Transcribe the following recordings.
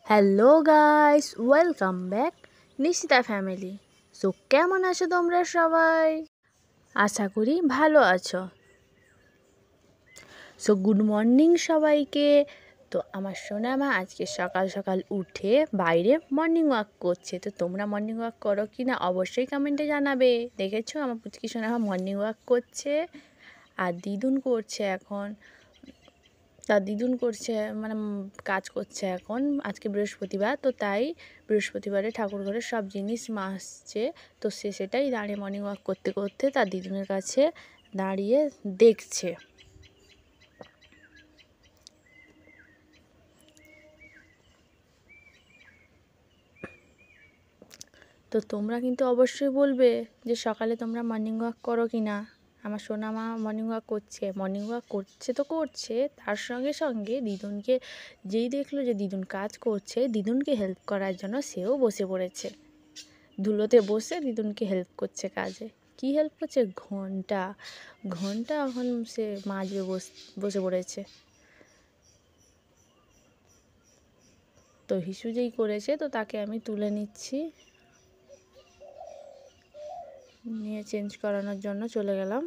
Hello guys, welcome back Nishita family. So কেমন আছো তোমরা সবাই? আশা করি ভালো আছো। সো গুড মর্নিং সবাইকে। তো আমার সোনা মা আজকে সকাল সকাল উঠে বাইরে মর্নিং ওয়াক করছে। তো তোমরা মর্নিং ওয়াক করো কি না অবশ্যই কমেন্টে জানাবে। দেখেছো আমার পুচকি সোনা মা মর্নিং ওয়াক করছে আর দিদুন করছে এখন। তার দিদুন করছে মানে কাজ করছে এখন। আজকে বৃহস্পতিবার, তো তাই বৃহস্পতিবারে ঠাকুর ঘরের সব জিনিস মাজছে। তো সে সেটাই দাঁড়িয়ে মর্নিং ওয়াক করতে করতে তার দিদুনের কাছে দাঁড়িয়ে দেখছে। তো তোমরা কিন্তু অবশ্যই বলবে যে সকালে তোমরা মর্নিং ওয়াক করো কি না। আমার সোনা মা মর্নিং ওয়াক করছে, মর্নিং ওয়াক করছে তো করছে, তার সঙ্গে সঙ্গে দিদুনকে যেই দেখলো যে দিদুন কাজ করছে, দিদুনকে হেল্প করার জন্য সেও বসে পড়েছে। ধুলোতে বসে দিদুনকে হেল্প করছে কাজে। কি হেল্প করছে? ঘন্টা ঘন্টা এখন সে মাজবে বসে পড়েছে। তো হিসু যেই করেছে, তো তাকে আমি তুলে নিচ্ছি, নিয়ে চেঞ্জ করানোর জন্য চলে গেলাম।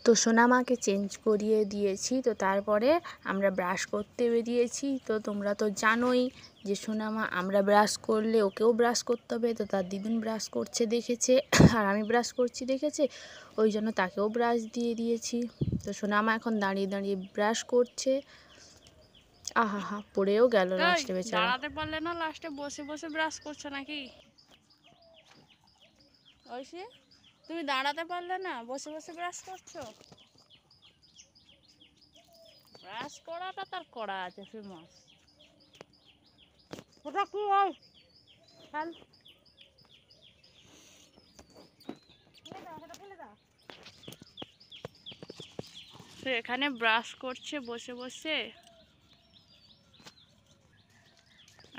তো সোনামাকে চেঞ্জ করিয়ে দিয়েছি। তো তারপরে আমরা ব্রাশ করতে বেরিয়েছি। তো তোমরা তো জানোই যে সোনামা আমরা ব্রাশ করলে ওকেও ব্রাশ করতে হবে। তো তার দিদুন ব্রাশ করছে দেখেছে আর আমি ব্রাশ করছি দেখেছে, ওই জন্য তাকেও ব্রাশ দিয়ে দিয়েছি। তো সোনামা এখন দাঁড়িয়ে দাঁড়িয়ে ব্রাশ করছে। আহা হা, পড়েও গেল লাস্টে বেচারা। দাঁড়াতে পারলে না, লাস্টে বসে বসে ব্রাশ করছো নাকি? ঐশী, তুমি দাঁড়াতে পারলে না, বসে বসে ব্রাশ করছো? ব্রাশ করাটা তার করা আছে ফেমাস। ওটা কি হয়? খেল, সে এখানে ব্রাশ করছে বসে বসে।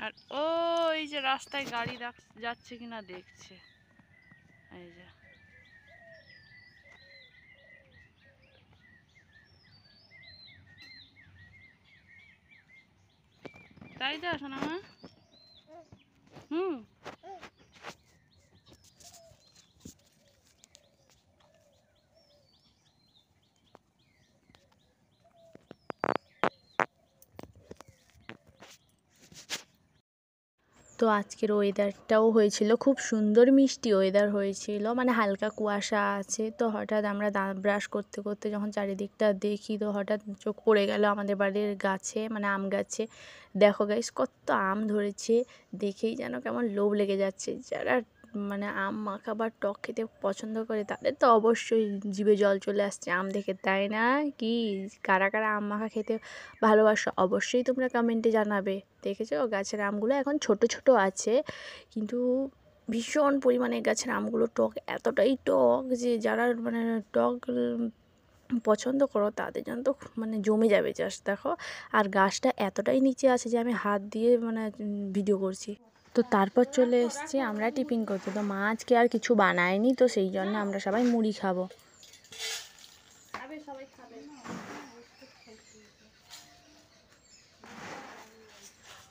আর ওই যে রাস্তায় গাড়ি যাচ্ছে কিনা দেখছে। এই যে, তাই তো শোনা মা। হুম। তো আজকের ওয়েদারটাও হয়েছিল খুব সুন্দর, মিষ্টি ওয়েদার হয়েছিল, মানে হালকা কুয়াশা আছে। তো হঠাৎ আমরা দাঁত ব্রাশ করতে করতে যখন চারিদিকটা দেখি, তো হঠাৎ চোখ পড়ে গেল আমাদের বাড়ির গাছে, মানে আম গাছে। দেখো গাইস কত আম ধরেছে, দেখেই যেন কেমন লোভ লেগে যাচ্ছে। যারা মানে আম মাখা বা টক খেতে পছন্দ করে তাদের তো অবশ্যই জিভে জল চলে আসছে আম দেখে, তাই না? কি কারা কারা আম মাখা খেতে ভালোবাসো অবশ্যই তোমরা কমেন্টে জানাবে। দেখেছো গাছের আমগুলো এখন ছোট ছোট আছে, কিন্তু ভীষণ পরিমাণে গাছের আমগুলো টক, এতটাই টক যে যারা মানে টক পছন্দ করো তাদের জন্য তো মানে জমে যাবে জাস্ট। দেখো, আর গাছটা এতটাই নিচে আছে যে আমি হাত দিয়ে মানে ভিডিও করছি। তো তারপর চলে এসেছি আমরা টিফিন করতে। তো মা আজকে আর কিছু বানায়নি, তো সেই জন্য আমরা সবাই মুড়ি খাবো।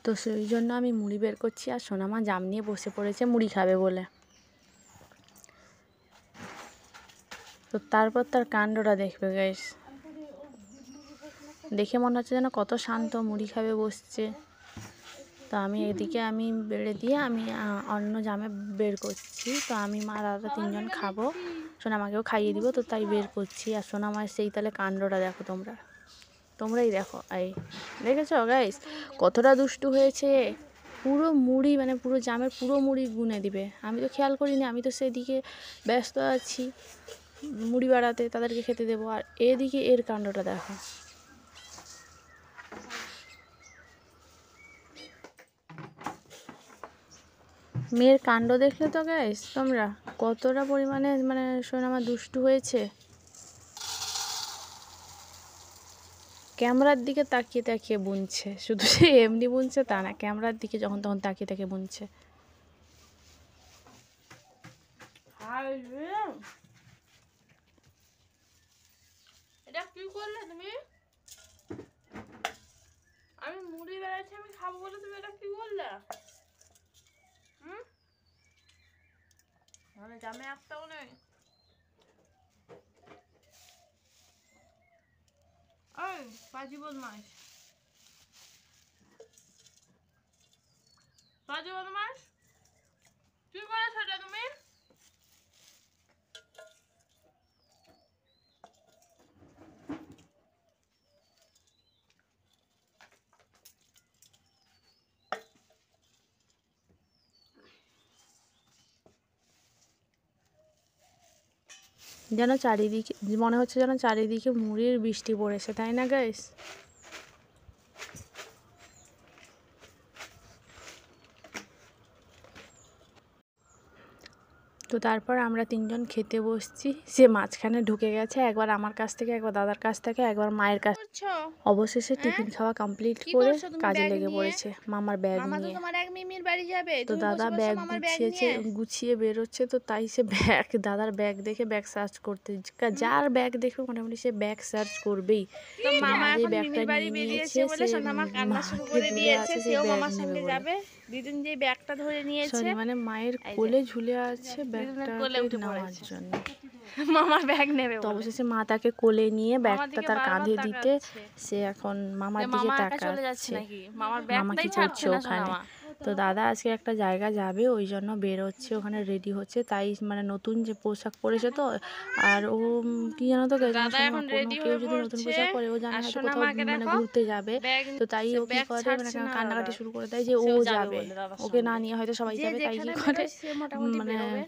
তো সেই জন্য আমি মুড়ি বের করছি, আর সোনামা জাম নিয়ে বসে পড়েছে মুড়ি খাবে বলে। তো তারপর তার কাণ্ডটা দেখবে গাইস, দেখে মনে হচ্ছে যেন কত শান্ত, মুড়ি খাবে বসছে। তো আমি এদিকে আমি বেড়ে দিয়ে আমি অন্য জামে বের করছি। তো আমি মা দাদা তিনজন খাবো, সোনামাকেও খাইয়ে দিব, তো তাই বের করছি। আর সোনামার সেই তাহলে কাণ্ডটা দেখো তোমরাই দেখো। এই দেখেছো গাইস কতটা দুষ্টু হয়েছে? পুরো মুড়ি মানে পুরো জামের পুরো মুড়ি গুনে দিবে। আমি তো খেয়াল করিনি, আমি তো সেদিকে ব্যস্ত আছি মুড়ি বাড়াতে, তাদেরকে খেতে দেবো। আর এদিকে এর কাণ্ডটা দেখো। মেয়ের কাণ্ড দেখলে তো গাইস তোমরা কতটা পরিমাণে মানে সোনামা দুষ্টু হয়েছে। ক্যামেরার দিকে তাকিয়ে তাকিয়ে বুনছে, শুধু সে এমনি বুনছে তা না, ক্যামেরার দিকে যখন তখন তাকিয়ে তাকিয়ে বুনছে। এটা কি করলে তুমি? আছে আমি খাবো বলে তুমি এটা কি বললে? হুম, মানে জামে একটাও নেই। ওই পাজি বদমাস, পাজি বদমাস, কি করেছো এটা তুমি? যেন চারিদিকে মনে হচ্ছে যেন চারিদিকে মুড়ির বৃষ্টি পড়েছে, তাই না গাইস? তো তারপর আমরা তিনজন খেতে বসছি। সে মাঝখানে ঢুকে গেছে, একবার আমার কাছ থেকে, একবার দাদার কাছ থেকে, একবার মায়ের কাছ। করছো? অবশেষে টিফিন খাওয়া কমপ্লিট কি করে করছো তুমি কাজে ব্যাগ লেগে নিয়ে? পড়েছে মামার ব্যাগ মামা তো নিয়ে। তোমার এক মিমির বাড়ি যাবে, তো তুমি দাদা বসে বসে ব্যাগ মামার ব্যাগ গুছিয়েছে, নিয়ে। গুছিয়ে বেরোচ্ছে। তো তাই সে ব্যাগ, দাদার ব্যাগ দেখে ব্যাগ সার্চ করতে, যার ব্যাগ দেখবে মোটামুটি সে ব্যাগ সার্চ করবেই। তো তো মামা মা যে এখন ব্যাগটা মিমির বাড়ি নিয়ে বেরিয়েছে নিয়েছে বলে সে সোনামা কান্না শুরু মাকে করে ঝুলে দিয়েছে, আছে সেই সেও ব্যাগ মামার নেবে সঙ্গে বলে। যাবে। দিদুন যে ব্যাগটা ধরে নিয়েছে, সরি, মানে মায়ের এই যে কোলে ঝুলে আছে দিদুনের কোলে ব্যাগটাকে উঠে নেওয়ার পড়েছে জন্য। মামার ব্যাগ নেবে তো বলে। অবশেষে মা তাকে কোলে নিয়ে মামার ব্যাগটা দিকে তার বারবার কাঁধে দিতে তাকাচ্ছে। সে এখন মামার যে দিকে মামা একা চলে যাচ্ছে তাকাচ্ছে। নাকি? মামার মামা ব্যাগটাই কি ছাড়ছে করছে না ওখানে। সোনামা। তো দাদা আজকে একটা জায়গা যাবে, ওই জন্য বেরোচ্ছে, ওখানে রেডি হচ্ছে। তাই মানে নতুন যে পোশাক পরেছে তো, আর ও কি জানো তো guys, আমার দাদা সঙ্গে এখন কোনো রেডি কেউ হয়ে যদি নতুন পড়ছে, পোশাক পরে ও জানে আর হয়তো কোথাও সোনামাকে মানে দেখো ঘুরতে যাবে। ব্যাগ, তো তাই ও কি ব্যাগ করে মানে ছাড়ছে না কান্নাকাটি দাদার। শুরু করে দেয় যে ও সেও যাবে যাবে, বলে দাদার ওকে না সঙ্গে। নিয়ে হয়তো সবাই যে যাবে। তাই যেখানে কি করে বেরোয় সে মোটামুটি মানে বেরোবে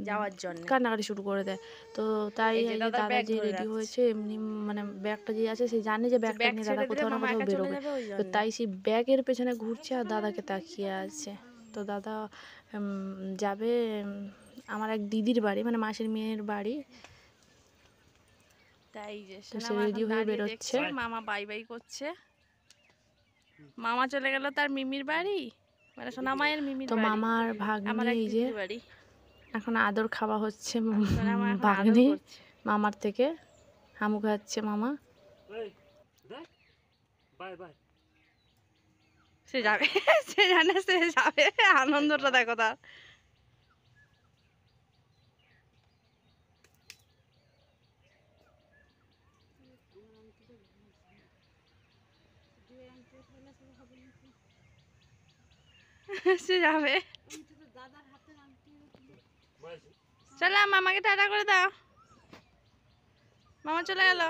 যাওয়ার জন্য। কান্নাকাটি শুরু করে দেয়। তো তাই এই যে এই যে দাদার দাদা ব্যাগ যে ধরে রেডি রাখছে। হয়েছে এমনি মানে ব্যাগটা যে আছে সে জানে যে যে ব্যাগটা ব্যাগ নিয়ে দাদা ছেড়ে দিলে কোথাও না মামা কোথাও একা চলে বেরোবে। যাবে ওই তো জন্য। তাই সেই ব্যাগের পেছনে ঘুরছে আর দাদাকে তাকিয়ে আছে। তো দাদা যাবে আমার এক দিদির বাড়ি, মানে মাসির মেয়ের বাড়ি। তাই যে তো সে সোনামা রেডি এখন হয়ে দাঁড়িয়ে বেরোচ্ছে। দেখছে মামা বাই বাই করছে। মামা চলে গেল তার মিমির বাড়ি, মানে সোনামায়ের মিমির তো বাড়ি, মামার আমার ভাগ্নি এক এই যে দিদির বাড়ি। এখন আদর খাওয়া হচ্ছে সোনামা এখন আদর ভাগ্নি করছে। মামার থেকে হামু খাচ্ছে মামা। সে যাবে সে জানে সে যাবে, আনন্দটা দেখো তার। সে যাবে। চলো মামাকে টাটা করে দাও, মামা চলে গেল।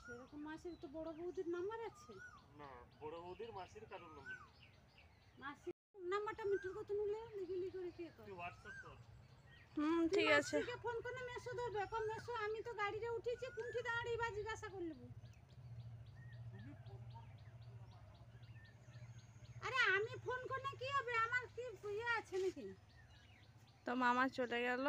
সেরকম মাসির তো বড় বৌদির নাম্বার আছে না, বড় বৌদির মাসির কারোর নাম্বার নেই। মাসির নাম্বারটা মিঠুর কত নিলে লিখি করে কে কর তুই হোয়াটসঅ্যাপ কর। ঠিক আছে। মাসিকে ফোন করে মেসো ধরবে কম মেসো আমি তো গাড়িতে উঠেছি কোনটি দাঁড়িয়ে বা জিজ্ঞাসা করলে আরে আমি ফোন করলে কি হবে আমার কি ইয়ে আছে নাকি। তো মামা চলে গেল।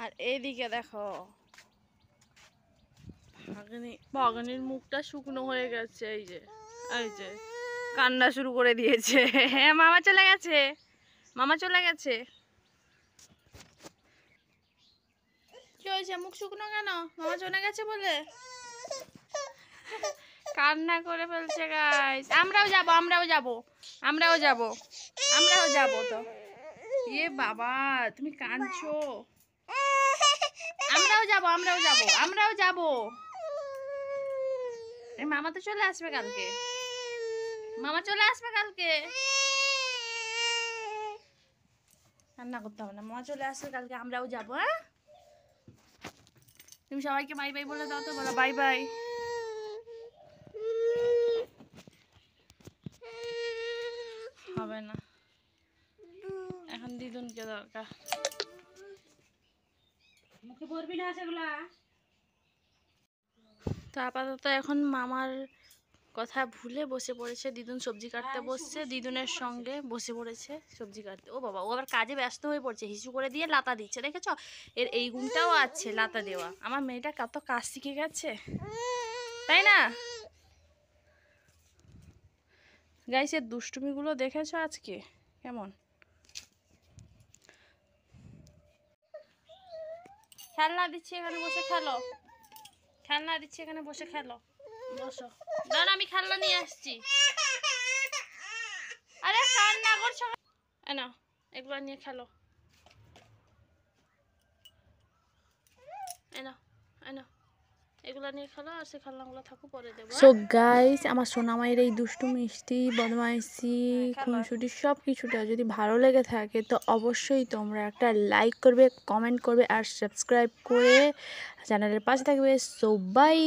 আর এইদিকে দেখো ভাগ্নির মুখটা শুকনো হয়ে গেছে, এই যে এই যে কান্না শুরু করে দিয়েছে। হ্যাঁ মামা চলে গেছে, মামা চলে গেছে। কি হয়েছে মুখ শুকনো কেন? মামা চলে গেছে বলে কান্না করে ফেলছে গাইস। আমরাও যাব, আমরাও যাব, আমরাও যাব, আমরাও যাব। তো এ বাবা তুমি কাঁদছো। আমরাও যাব, আমরাও যাব, আমরাও যাব। এই মামা তো চলে আসবে কালকে, মামা চলে আসবে কালকে। কান্না করতে হবে না, মামা চলে আসবে কালকে, আমরাও যাব। হ্যাঁ তুমি সবাইকে বাই বাই বলে দাও তো, বলো বাই বাই। হবে না, এখন দিদুনকে দরকার। মুখে পড়বি না সেগুলা। তো আপাতত এখন মামার কথা ভুলে বসে পড়েছে দিদুন, সবজি কাটতে বসছে, দিদুনের সঙ্গে বসে পড়েছে সবজি কাটতে। ও বাবা ও আবার কাজে ব্যস্ত হয়ে পড়ছে, হিসু করে দিয়ে লাতা দিচ্ছে, দেখেছ? এর এই গুণটাও আছে লাতা দেওয়া। আমার মেয়েটা কত কাজ শিখে গেছে, তাই না গাইস? এর দুষ্টুমিগুলো দেখেছো আজকে কেমন? খেলনা দিচ্ছি এখানে বসে খেলো, খেলনা দিচ্ছি এখানে বসে খেলো, বসো। দাঁড়া আমি খেলনা নিয়ে আসছি। আরে কান্না করছো না, এগুলো নিয়ে খেলো, এনো এনো এগুলো নিয়ে খেলো, আর সে খেলনাগুলো থাকো পরে দেবো। সো গাইস, আমার সোনামাইয়ের এই দুষ্টু মিষ্টি বদমাইশি খুনসুটি সব কিছুটা যদি ভালো লেগে থাকে তো অবশ্যই তোমরা একটা লাইক করবে, কমেন্ট করবে আর সাবস্ক্রাইব করে চ্যানেলের পাশে থাকবে। So by.